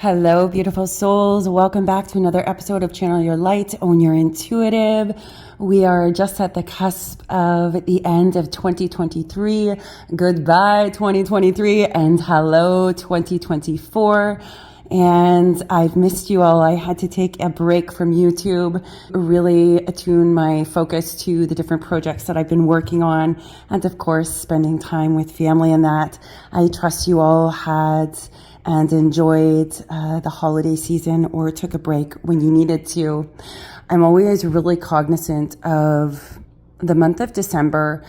Hello, beautiful souls. Welcome back to another episode of Channel Your Light, Own Your Intuitive. We are just at the cusp of the end of 2023. Goodbye, 2023, and hello, 2024. And I've missed you all. I had to take a break from YouTube, really attune my focus to the different projects that I've been working on, and of course, spending time with family and that. I trust you all had and enjoyed the holiday season or took a break when you needed to. I'm always really cognizant of the month of December,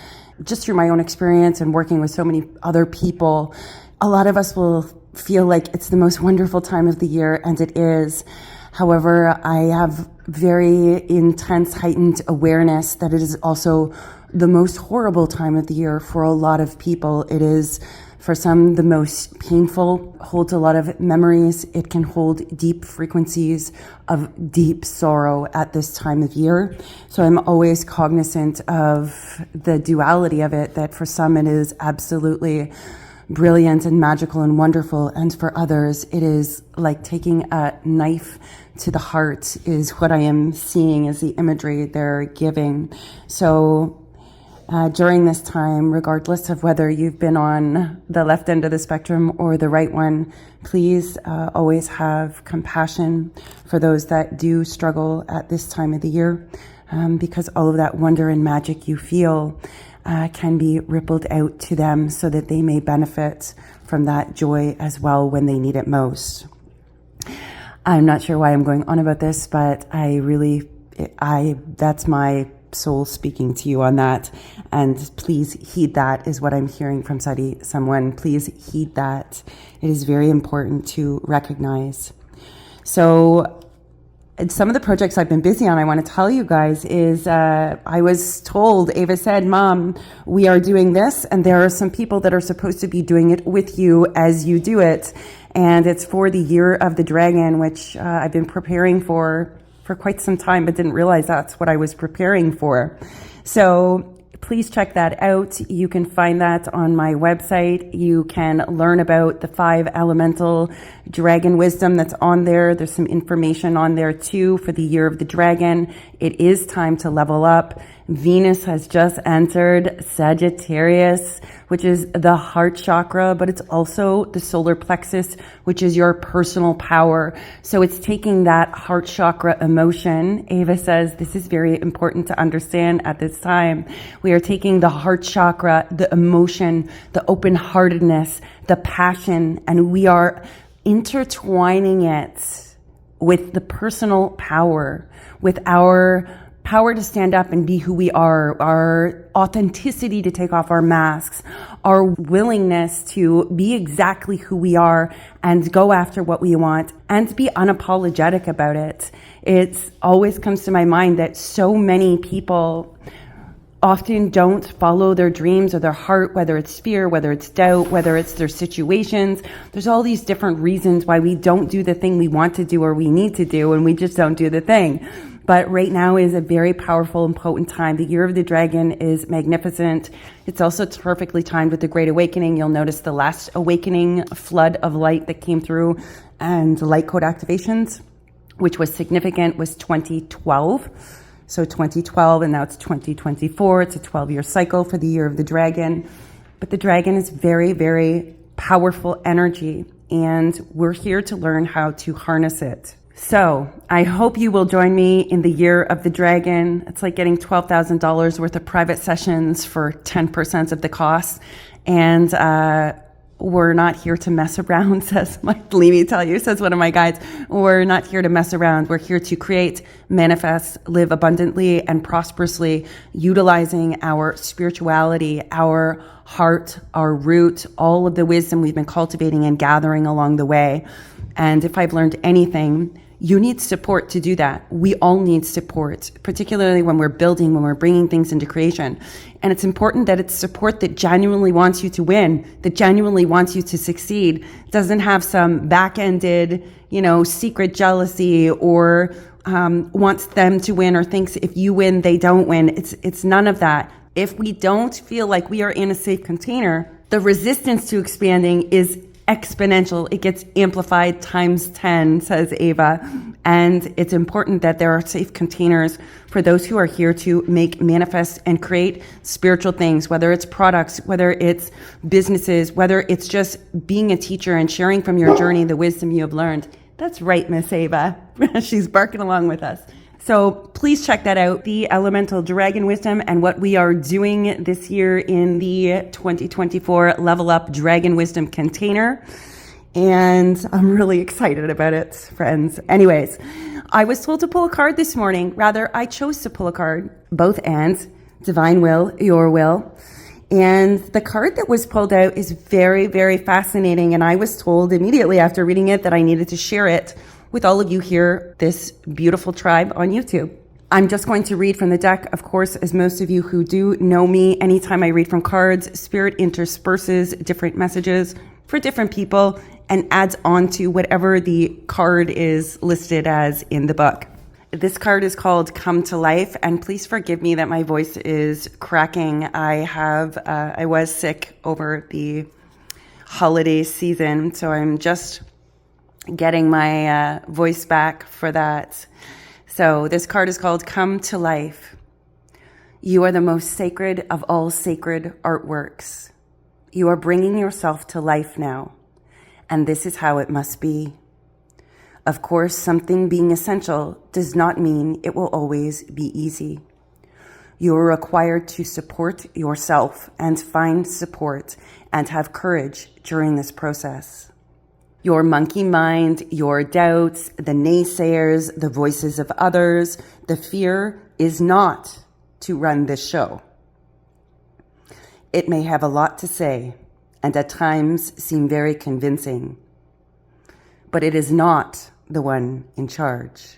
just through my own experience and working with so many other people. A lot of us will feel like it's the most wonderful time of the year, and it is. However, I have very intense, heightened awareness that it is also the most horrible time of the year for a lot of people. It is, for some, the most painful, holds a lot of memories. It can hold deep frequencies of deep sorrow at this time of year. So I'm always cognizant of the duality of it, that for some it is absolutely brilliant and magical and wonderful, and for others it is like taking a knife to the heart, is what I am seeing as the imagery they're giving. So during this time, regardless of whether you've been on the left end of the spectrum or the right one, please always have compassion for those that do struggle at this time of the year, because all of that wonder and magic you feel can be rippled out to them so that they may benefit from that joy as well when they need it most. I'm not sure why I'm going on about this, but that's my soul speaking to you on that. And please heed that, is what I'm hearing from someone. Please heed that. It is very important to recognize. So some of the projects I've been busy on, I want to tell you guys, is I was told, Ava said, Mom, we are doing this, and there are some people that are supposed to be doing it with you as you do it. And it's for the Year of the Dragon, which I've been preparing for quite some time, but didn't realize that's what I was preparing for. So please check that out. You can find that on my website. You can learn about the 5 elemental dragon wisdom that's on there. There's some information on there too for the Year of the Dragon. It is time to level up. Venus has just entered Sagittarius, which is the heart chakra, but it's also the solar plexus, which is your personal power. So it's taking that heart chakra emotion. Ava says this is very important to understand at this time. We are taking the heart chakra, the emotion, the open-heartedness, the passion, and we are intertwining it with the personal power, with our power to stand up and be who we are, our authenticity to take off our masks, our willingness to be exactly who we are and go after what we want and be unapologetic about it. It always comes to my mind that so many people often don't follow their dreams or their heart, whether it's fear, whether it's doubt, whether it's their situations. There's all these different reasons why we don't do the thing we want to do or we need to do, and we just don't do the thing. But right now is a very powerful and potent time. The Year of the Dragon is magnificent. It's also perfectly timed with the Great Awakening. You'll notice the last awakening flood of light that came through and light code activations, which was significant, was 2012. So 2012, and now it's 2024. It's a 12-year cycle for the Year of the Dragon. But the dragon is very, very powerful energy, and we're here to learn how to harness it. So I hope you will join me in the Year of the Dragon. It's like getting $12,000 worth of private sessions for 10% of the cost. And we're not here to mess around, says one of my guides. We're not here to mess around. We're here to create, manifest, live abundantly and prosperously, utilizing our spirituality, our heart, our root, all of the wisdom we've been cultivating and gathering along the way. And if I've learned anything, you need support to do that. We all need support, particularly when we're building, when we're bringing things into creation. And it's important that it's support that genuinely wants you to win, that genuinely wants you to succeed, doesn't have some back-ended, secret jealousy or wants them to win or thinks if you win, they don't win. It's none of that. If we don't feel like we are in a safe container, the resistance to expanding is exponential. It gets amplified times 10, says Ava. And it's important that there are safe containers for those who are here to make, manifest, and create spiritual things, whether it's products, whether it's businesses, whether it's just being a teacher and sharing from your journey the wisdom you have learned. That's right, Miss Ava. She's barking along with us. So please check that out, the Elemental Dragon Wisdom, and what we are doing this year in the 2024 Level Up Dragon Wisdom container. And I'm really excited about it, friends. Anyways, I was told to pull a card this morning. Rather, I chose to pull a card, both ends, divine will, your will. And the card that was pulled out is very, very fascinating. And I was told immediately after reading it that I needed to share it with all of you here, this beautiful tribe on YouTube. I'm just going to read from the deck. Of course, as most of you who do know me, anytime I read from cards, Spirit intersperses different messages for different people and adds on to whatever the card is listed as in the book. This card is called Come to Life, and please forgive me that my voice is cracking. I was sick over the holiday season, so I'm just getting my voice back for that. So this card is called Come to Life. You are the most sacred of all sacred artworks. You are bringing yourself to life now, and this is how it must be. Of course, something being essential does not mean it will always be easy. You are required to support yourself and find support and have courage during this process. Your monkey mind, your doubts, the naysayers, the voices of others, the fear is not to run this show. It may have a lot to say and at times seem very convincing, but it is not the one in charge.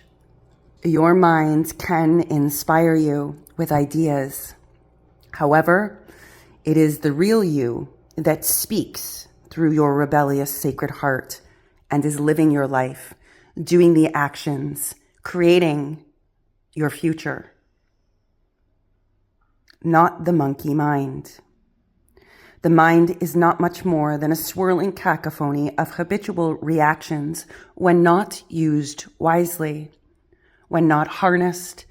Your mind can inspire you with ideas. However, it is the real you that speaks through your rebellious sacred heart and is living your life, doing the actions, creating your future. Not the monkey mind. The mind is not much more than a swirling cacophony of habitual reactions when not used wisely, when not harnessed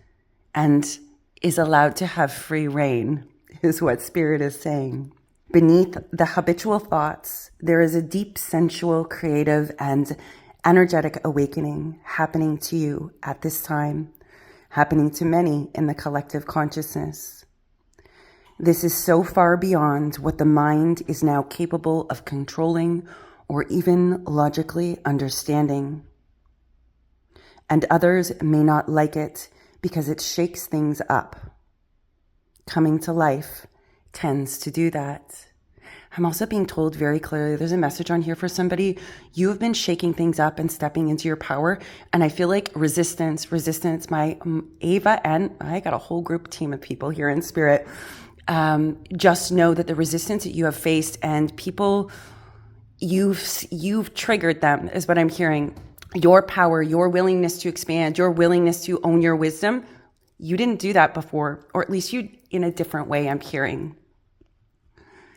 and is allowed to have free reign, is what Spirit is saying. Beneath the habitual thoughts, there is a deep, sensual, creative, and energetic awakening happening to you at this time, happening to many in the collective consciousness. This is so far beyond what the mind is now capable of controlling or even logically understanding. And others may not like it because it shakes things up. Coming to life tends to do that. I'm also being told very clearly, there's a message on here for somebody. You have been shaking things up and stepping into your power. And I feel like resistance, my Ava, and I got a whole group team of people here in Spirit. Just know that the resistance that you have faced and people, you've triggered them is what I'm hearing. Your power, your willingness to expand, your willingness to own your wisdom. You didn't do that before, or at least you in a different way, I'm hearing.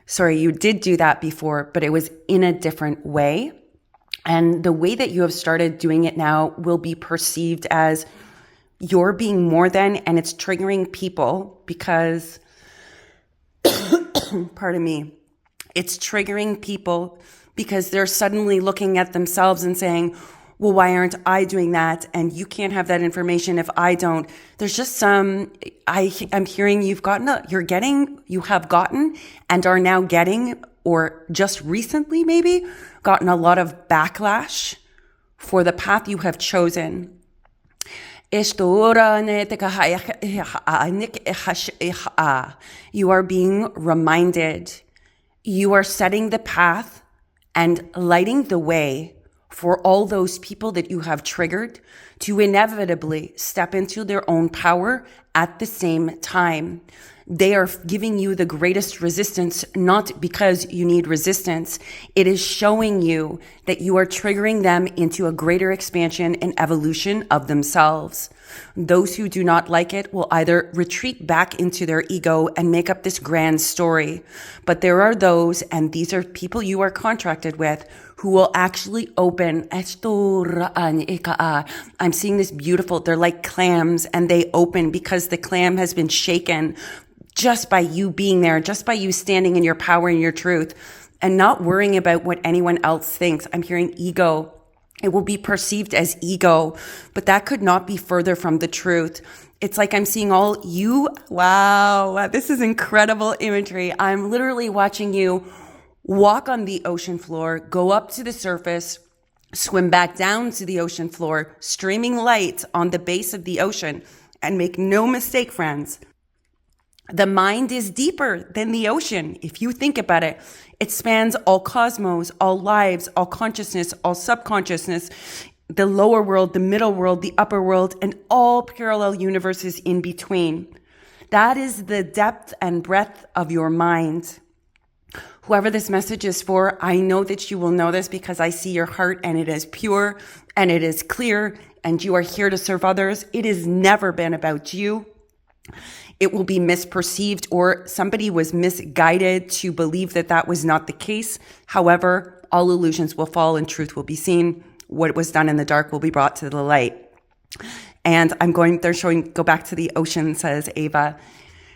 Sorry, you did do that before, but it was in a different way. And the way that you have started doing it now will be perceived as you're being more than, and it's triggering people because, pardon me, it's triggering people because they're suddenly looking at themselves and saying, well, why aren't I doing that? And you can't have that information if I don't. There's just some, I'm hearing you have gotten and are now getting, or just recently maybe, gotten a lot of backlash for the path you have chosen. You are being reminded. You are setting the path and lighting the way for all those people that you have triggered to inevitably step into their own power at the same time. They are giving you the greatest resistance, not because you need resistance. It is showing you that you are triggering them into a greater expansion and evolution of themselves. Those who do not like it will either retreat back into their ego and make up this grand story. But there are those, and these are people you are contracted with, who will actually open. I'm seeing this beautiful, they're like clams, and they open because the clam has been shaken just by you being there, just by you standing in your power and your truth and not worrying about what anyone else thinks. I'm hearing ego. It will be perceived as ego, but that could not be further from the truth. It's like I'm seeing all you. Wow, this is incredible imagery. I'm literally watching you walk on the ocean floor, go up to the surface, swim back down to the ocean floor, streaming light on the base of the ocean. And make no mistake, friends, the mind is deeper than the ocean. If you think about it, it spans all cosmos, all lives, all consciousness, all subconsciousness, the lower world, the middle world, the upper world, and all parallel universes in between. That is the depth and breadth of your mind. Whoever this message is for, I know that you will know this because I see your heart and it is pure and it is clear and you are here to serve others. It has never been about you. It will be misperceived or somebody was misguided to believe that that was not the case. However, all illusions will fall and truth will be seen. What was done in the dark will be brought to the light. And they're showing, go back to the ocean, says Ava.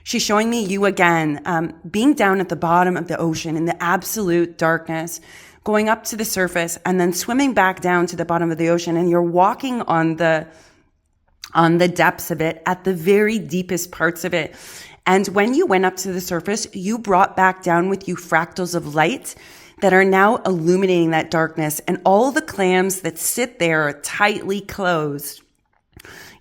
She's showing me you again, being down at the bottom of the ocean in the absolute darkness, going up to the surface and then swimming back down to the bottom of the ocean. And you're walking on the depths of it, at the very deepest parts of it. And when you went up to the surface, you brought back down with you fractals of light that are now illuminating that darkness. And all the clams that sit there are tightly closed.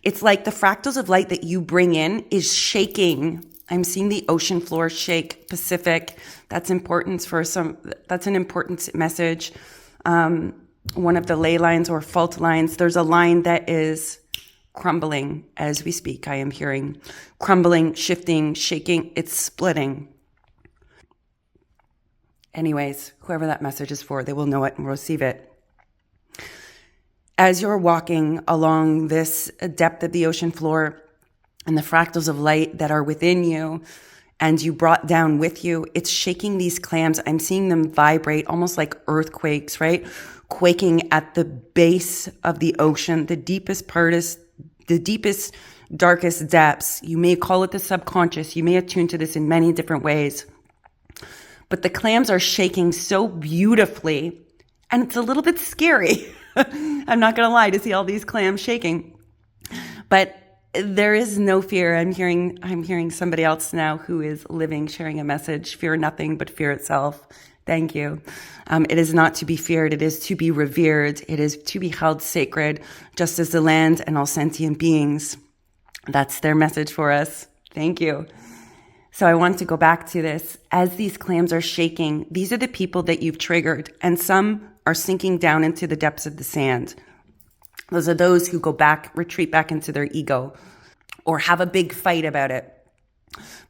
It's like the fractals of light that you bring in is shaking. I'm seeing the ocean floor shake, Pacific. That's important that's an important message. One of the ley lines or fault lines, there's a line that is crumbling as we speak. I am hearing crumbling, shifting, shaking. It's splitting. Anyways, whoever that message is for, they will know it and receive it. As you're walking along this depth of the ocean floor and the fractals of light that are within you and you brought down with you, it's shaking these clams. I'm seeing them vibrate almost like earthquakes, right? Quaking at the base of the ocean, the deepest, darkest depths. You may call it the subconscious. You may attune to this in many different ways. But the clams are shaking so beautifully, and it's a little bit scary. I'm not going to lie, to see all these clams shaking. But there is no fear. I'm hearing somebody else now who is living, sharing a message. Fear nothing but fear itself. Thank you. It is not to be feared. It is to be revered. It is to be held sacred, just as the land and all sentient beings. That's their message for us. Thank you. So I want to go back to this. As these clams are shaking, these are the people that you've triggered, and some are sinking down into the depths of the sand. Those are those who go back, retreat back into their ego, or have a big fight about it.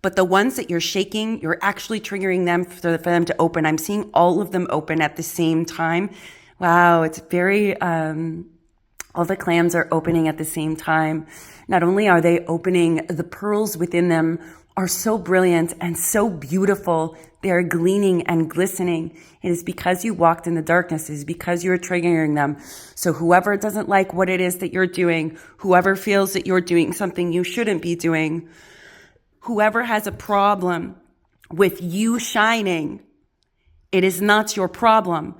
But the ones that you're shaking, you're actually triggering them for them to open. I'm seeing all of them open at the same time. Wow, it's very, all the clams are opening at the same time. Not only are they opening, the pearls within them are so brilliant and so beautiful. They are gleaming and glistening. It is because you walked in the darkness. It is because you're triggering them. So whoever doesn't like what it is that you're doing, whoever feels that you're doing something you shouldn't be doing, whoever has a problem with you shining, it is not your problem.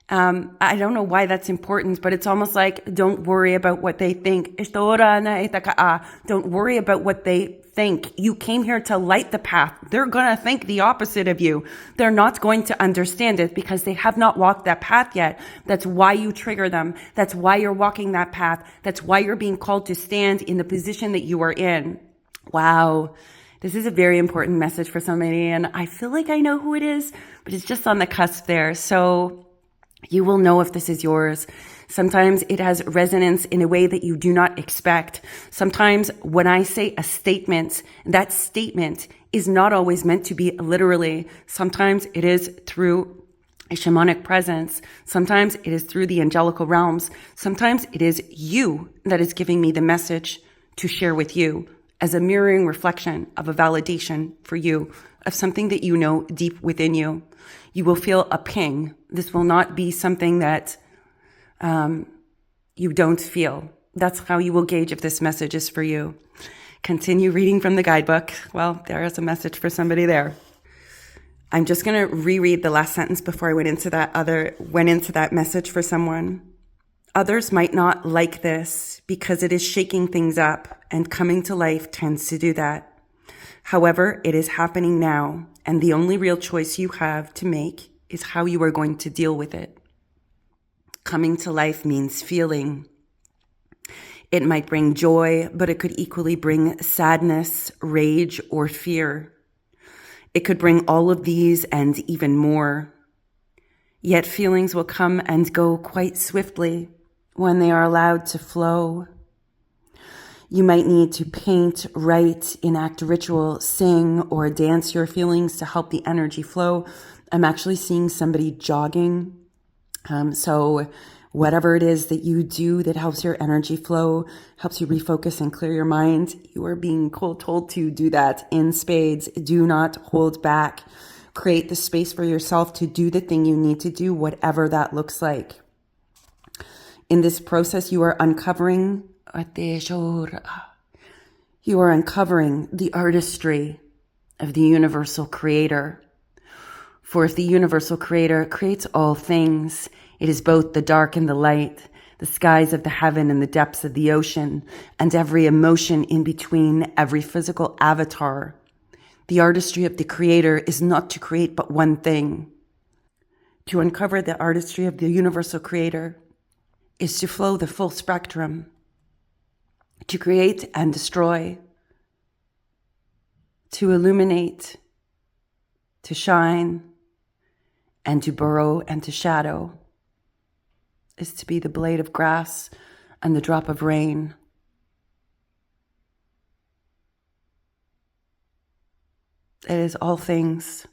I don't know why that's important, but it's almost like, don't worry about what they think. Don't worry about what they think. You came here to light the path. They're going to think the opposite of you. They're not going to understand it because they have not walked that path yet. That's why you trigger them. That's why you're walking that path. That's why you're being called to stand in the position that you are in. Wow. This is a very important message for somebody, and I feel like I know who it is, but it's just on the cusp there. So you will know if this is yours. Sometimes it has resonance in a way that you do not expect. Sometimes when I say a statement, that statement is not always meant to be literally. Sometimes it is through a shamanic presence. Sometimes it is through the angelical realms. Sometimes it is you that is giving me the message to share with you. as a mirroring reflection of a validation for you of something that you know deep within you. You will feel a ping. This will not be something that you don't feel. That's how you will gauge if this message is for you. Continue reading from the guidebook. Well, there is a message for somebody there. I'm just going to reread the last sentence before I went into that message for someone. Others might not like this because it is shaking things up, and coming to life tends to do that. However, it is happening now, and the only real choice you have to make is how you are going to deal with it. Coming to life means feeling. It might bring joy, but it could equally bring sadness, rage, or fear. It could bring all of these and even more. Yet feelings will come and go quite swiftly when they are allowed to flow. You might need to paint, write, enact ritual, sing, or dance your feelings to help the energy flow. I'm actually seeing somebody jogging. So whatever it is that you do that helps your energy flow, helps you refocus and clear your mind, you are being told to do that in spades. Do not hold back. Create the space for yourself to do the thing you need to do, whatever that looks like. In this process, you are uncovering the artistry of the universal creator. For if the universal creator creates all things, it is both the dark and the light, the skies of the heaven and the depths of the ocean, and every emotion in between, every physical avatar. The artistry of the creator is not to create but one thing. To uncover the artistry of the universal creator is to flow the full spectrum, to create and destroy, to illuminate, to shine, and to burrow and to shadow, is to be the blade of grass and the drop of rain. It is all things.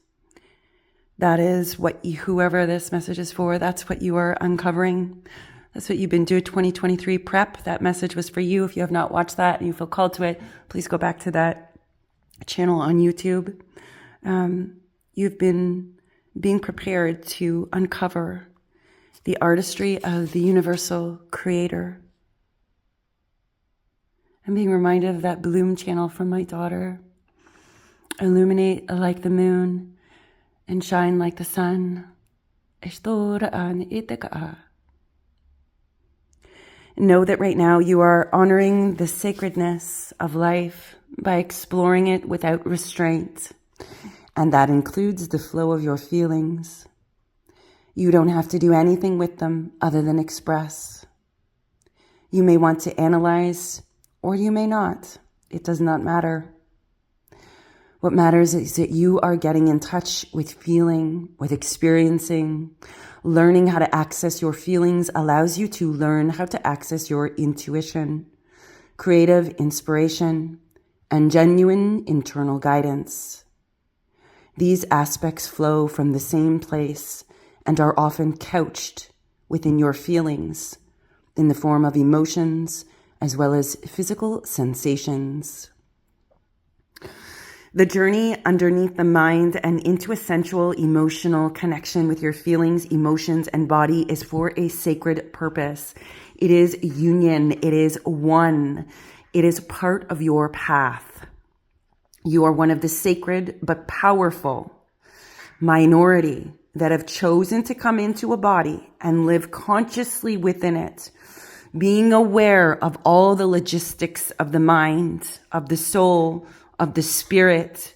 That is what whoever this message is for, that's what you are uncovering. That's what you've been doing. 2023 prep. That message was for you. If you have not watched that and you feel called to it, please go back to that channel on YouTube. You've been being prepared to uncover the artistry of the universal creator. I'm being reminded of that Bloom channel from my daughter. Illuminate like the moon and shine like the sun. Know that right now you are honoring the sacredness of life by exploring it without restraint. And that includes the flow of your feelings. You don't have to do anything with them other than express. You may want to analyze, or you may not. It does not matter. What matters is that you are getting in touch with feeling, with experiencing. Learning how to access your feelings allows you to learn how to access your intuition, creative inspiration, and genuine internal guidance. These aspects flow from the same place and are often couched within your feelings in the form of emotions as well as physical sensations. The journey underneath the mind and into a sensual emotional connection with your feelings, emotions, and body is for a sacred purpose. It is union. It is one. It is part of your path. You are one of the sacred but powerful minority that have chosen to come into a body and live consciously within it, being aware of all the logistics of the mind, of the soul, of the spirit,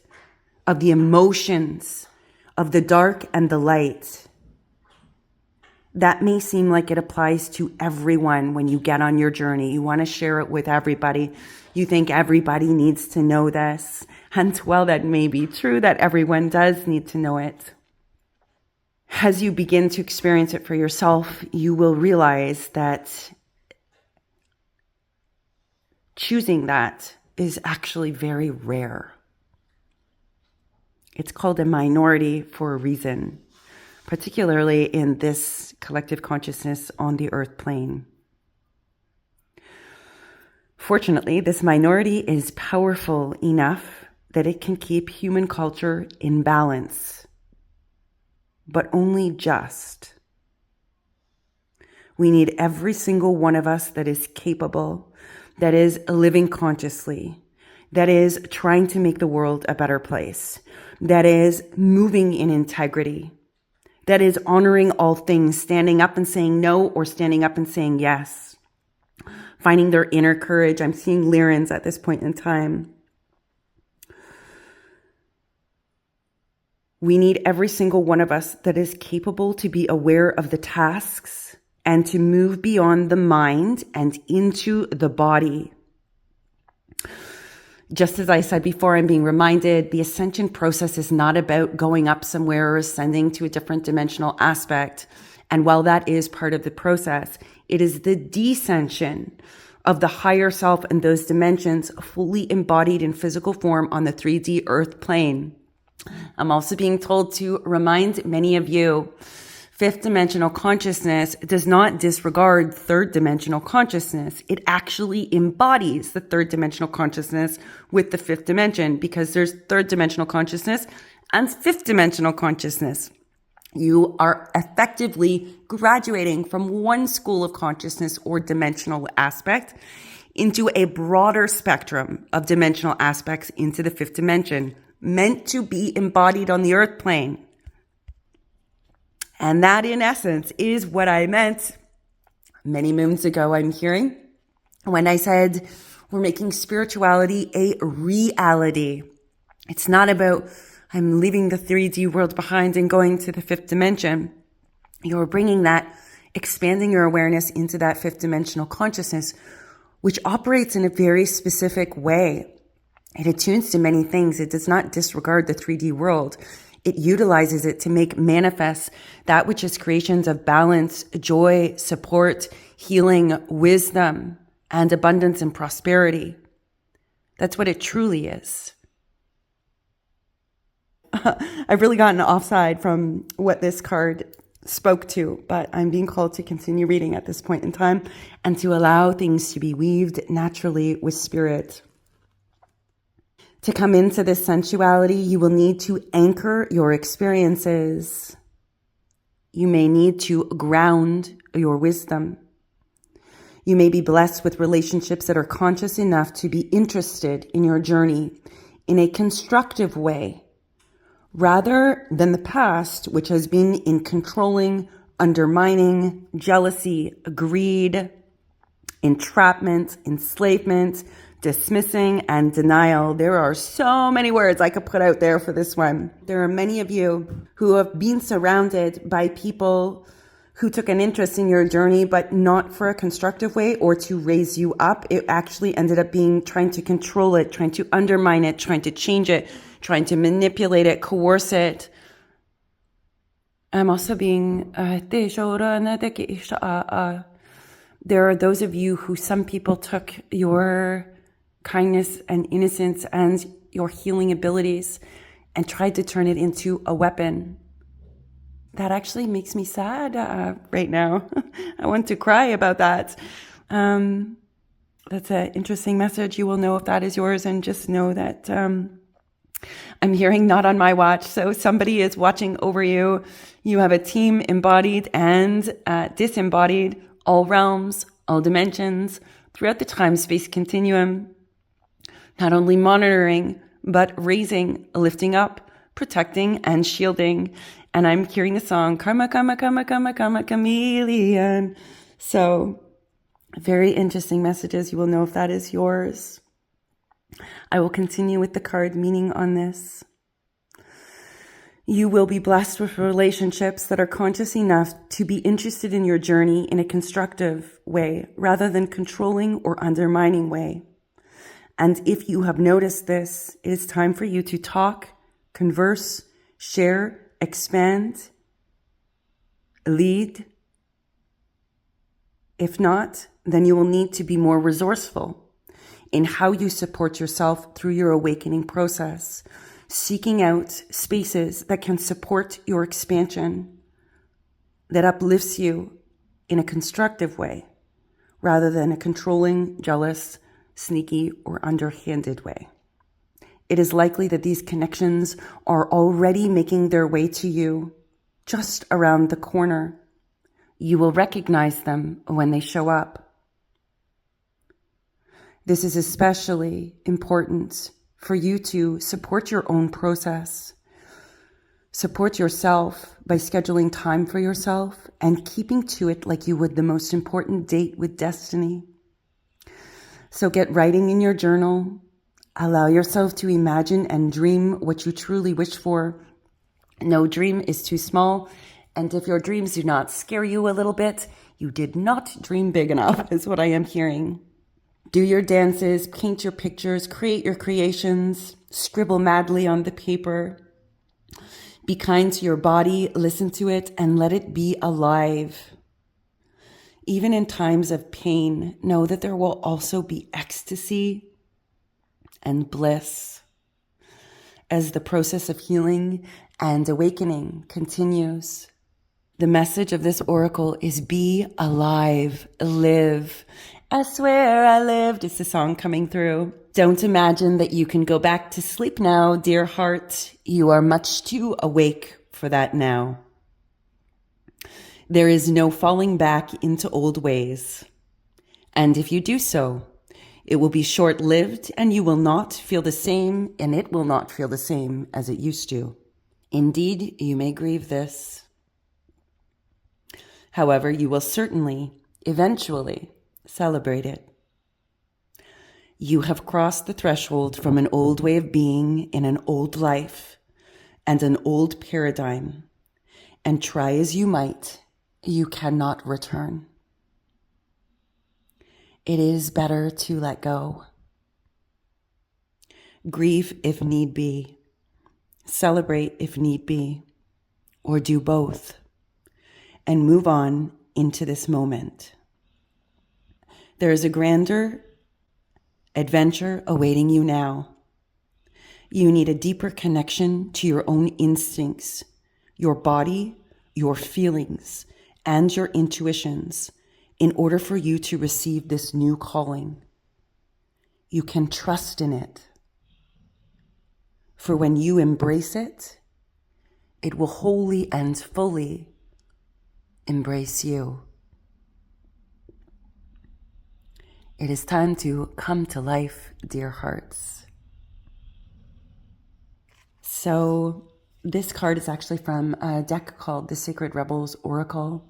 of the emotions, of the dark and the light. That may seem like it applies to everyone when you get on your journey. You want to share it with everybody. You think everybody needs to know this. And while that may be true that everyone does need to know it, as you begin to experience it for yourself, you will realize that choosing that is actually very rare. It's called a minority for a reason, particularly in this collective consciousness on the earth plane. Fortunately, this minority is powerful enough that it can keep human culture in balance, but only just. We need every single one of us that is capable, that is living consciously, that is trying to make the world a better place, that is moving in integrity, that is honoring all things, standing up and saying no or standing up and saying yes, finding their inner courage. I'm seeing Lyrans at this point in time. We need every single one of us that is capable to be aware of the tasks and to move beyond the mind and into the body. Just as I said before, I'm being reminded the ascension process is not about going up somewhere or ascending to a different dimensional aspect. And while that is part of the process, it is the descension of the higher self and those dimensions fully embodied in physical form on the 3D earth plane. I'm also being told to remind many of you, fifth dimensional consciousness does not disregard third dimensional consciousness. It actually embodies the third dimensional consciousness with the fifth dimension, because there's third dimensional consciousness and fifth dimensional consciousness. You are effectively graduating from one school of consciousness or dimensional aspect into a broader spectrum of dimensional aspects into the fifth dimension, meant to be embodied on the earth plane. And that, in essence, is what I meant many moons ago, I'm hearing, when I said we're making spirituality a reality. It's not about I'm leaving the 3D world behind and going to the fifth dimension. You're bringing that, expanding your awareness into that fifth dimensional consciousness, which operates in a very specific way. It attunes to many things. It does not disregard the 3D world. It utilizes it to make manifest that which is creations of balance, joy, support, healing, wisdom, and abundance and prosperity. That's what it truly is. I've really gotten offside from what this card spoke to, but I'm being called to continue reading at this point in time and to allow things to be weaved naturally with spirit. To come into this sensuality, you will need to anchor your experiences. You may need to ground your wisdom. You may be blessed with relationships that are conscious enough to be interested in your journey in a constructive way, rather than the past, which has been in controlling, undermining, jealousy, greed, entrapment, enslavement, dismissing, and denial. There are so many words I could put out there for this one. There are many of you who have been surrounded by people who took an interest in your journey, but not for a constructive way or to raise you up. It actually ended up being trying to control it, trying to undermine it, trying to change it, trying to manipulate it, coerce it. I'm also being there are those of you who some people took your kindness and innocence and your healing abilities and tried to turn it into a weapon. That actually makes me sad right now. I want to cry about that. That's an interesting message. You will know if that is yours, and just know that I'm hearing not on my watch. So somebody is watching over you. You have a team embodied and disembodied, all realms, all dimensions, throughout the time-space continuum, not only monitoring, but raising, lifting up, protecting, and shielding. And I'm hearing the song, Karma, Karma, Karma, Karma, Karma, Chameleon. So very interesting messages. You will know if that is yours. I will continue with the card meaning on this. You will be blessed with relationships that are conscious enough to be interested in your journey in a constructive way, rather than controlling or undermining way. And if you have noticed this, it is time for you to talk, converse, share, expand, lead. If not, then you will need to be more resourceful in how you support yourself through your awakening process, seeking out spaces that can support your expansion, that uplifts you in a constructive way, rather than a controlling, jealous, sneaky, or underhanded way. It is likely that these connections are already making their way to you just around the corner. You will recognize them when they show up. This is especially important for you to support your own process. Support yourself by scheduling time for yourself and keeping to it like you would the most important date with destiny. So get writing in your journal. Allow yourself to imagine and dream what you truly wish for. No dream is too small. And if your dreams do not scare you a little bit, you did not dream big enough, is what I am hearing. Do your dances, paint your pictures, create your creations, scribble madly on the paper. Be kind to your body, listen to it, and let it be alive. Even in times of pain, know that there will also be ecstasy and bliss as the process of healing and awakening continues. The message of this oracle is be alive, live. I swear I lived. It's the song coming through. Don't imagine that you can go back to sleep now, dear heart. You are much too awake for that now. There is no falling back into old ways. And if you do so, it will be short-lived and you will not feel the same, and it will not feel the same as it used to. Indeed, you may grieve this. However, you will certainly, eventually, celebrate it. You have crossed the threshold from an old way of being in an old life and an old paradigm, and try as you might, you cannot return. It is better to let go. Grieve if need be, celebrate if need be, or do both, and move on into this moment. There is a grander adventure awaiting you now. You need a deeper connection to your own instincts, your body, your feelings, and your intuitions in order for you to receive this new calling. You can trust in it. For when you embrace it, it will wholly and fully embrace you. It is time to come to life, dear hearts. So this card is actually from a deck called the Sacred Rebels Oracle.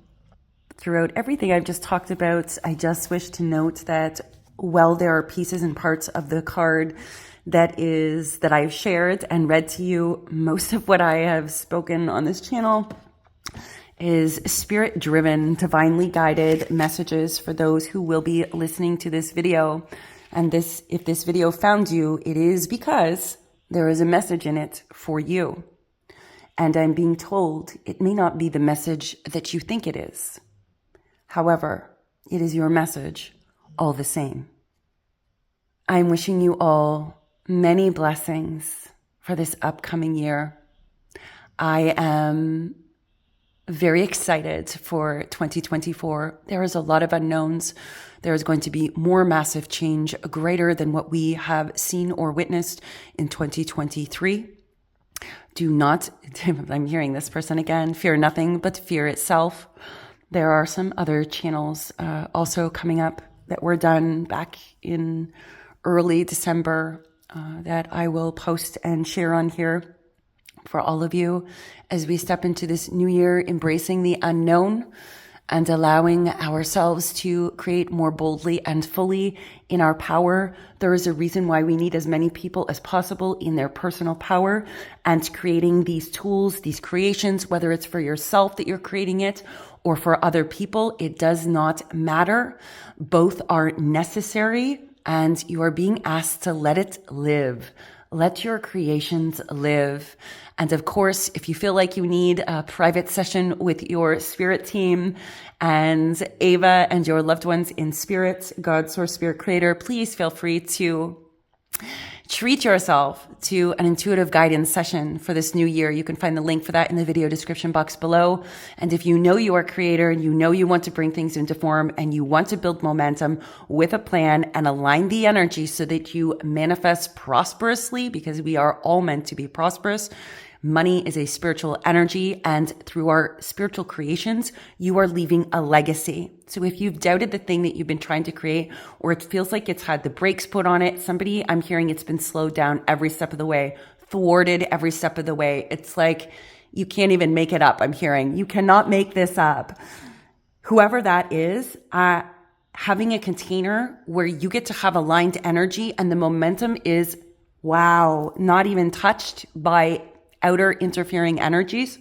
Throughout everything I've just talked about, I just wish to note that while there are pieces and parts of the card that I've shared and read to you, most of what I have spoken on this channel is spirit-driven, divinely guided messages for those who will be listening to this video. And if this video found you, it is because there is a message in it for you. And I'm being told it may not be the message that you think it is. However, it is your message all the same. I'm wishing you all many blessings for this upcoming year. I am very excited for 2024. There is a lot of unknowns. There is going to be more massive change, greater than what we have seen or witnessed in 2023. Do not, I'm hearing this person again, fear nothing but fear itself. There are some other channels also coming up that were done back in early December that I will post and share on here for all of you as we step into this new year, embracing the unknown and allowing ourselves to create more boldly and fully in our power. There is a reason why we need as many people as possible in their personal power and creating these tools, these creations, whether it's for yourself that you're creating it or for other people, it does not matter. Both are necessary and you are being asked to let it live. Let your creations live. And of course, if you feel like you need a private session with your spirit team and Ava and your loved ones in spirit, God, Source, Spirit, Creator, please feel free to Treat yourself to an intuitive guidance session for this new year. You can find the link for that in the video description box below. And if you know you are a creator and you know you want to bring things into form and you want to build momentum with a plan and align the energy so that you manifest prosperously, because we are all meant to be prosperous. Money is a spiritual energy, and through our spiritual creations, you are leaving a legacy. So if you've doubted the thing that you've been trying to create, or it feels like it's had the brakes put on it, I'm hearing it's been slowed down every step of the way, thwarted every step of the way. It's like you can't even make it up. I'm hearing you cannot make this up. Whoever that is, having a container where you get to have aligned energy and the momentum is, wow, not even touched by outer interfering energies,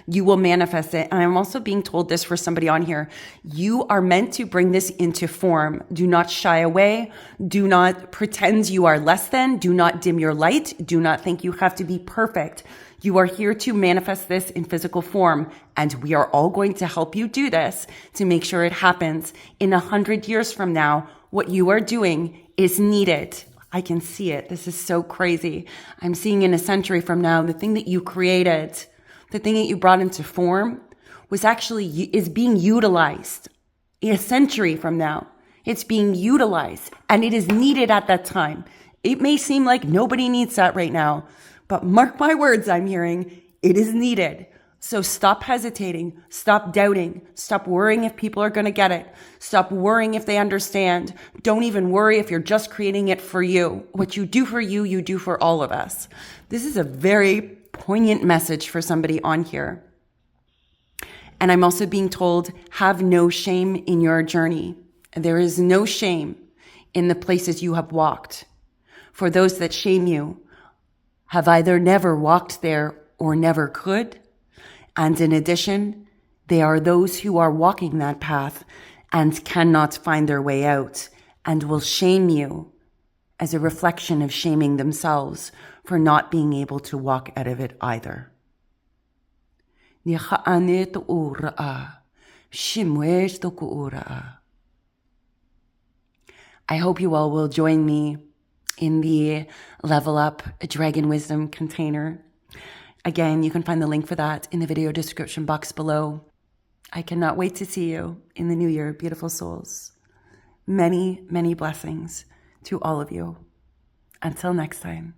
you will manifest it. And I'm also being told this for somebody on here. You are meant to bring this into form. Do not shy away. Do not pretend you are less than. Do not dim your light. Do not think you have to be perfect. You are here to manifest this in physical form. And we are all going to help you do this to make sure it happens. In 100 years from now, what you are doing is needed. I can see it. This is so crazy. I'm seeing in a century from now, the thing that you created, the thing that you brought into form is being utilized. In a century from now, it's being utilized and it is needed at that time. It may seem like nobody needs that right now, but mark my words, I'm hearing it is needed. So stop hesitating, stop doubting, stop worrying if people are going to get it. Stop worrying if they understand. Don't even worry if you're just creating it for you. What you do for you, you do for all of us. This is a very poignant message for somebody on here. And I'm also being told, have no shame in your journey. There is no shame in the places you have walked. For those that shame you have either never walked there or never could. And in addition, they are those who are walking that path and cannot find their way out and will shame you as a reflection of shaming themselves for not being able to walk out of it either. I hope you all will join me in the Level Up Dragon Wisdom container. Again, you can find the link for that in the video description box below. I cannot wait to see you in the new year, beautiful souls. Many, many blessings to all of you. Until next time.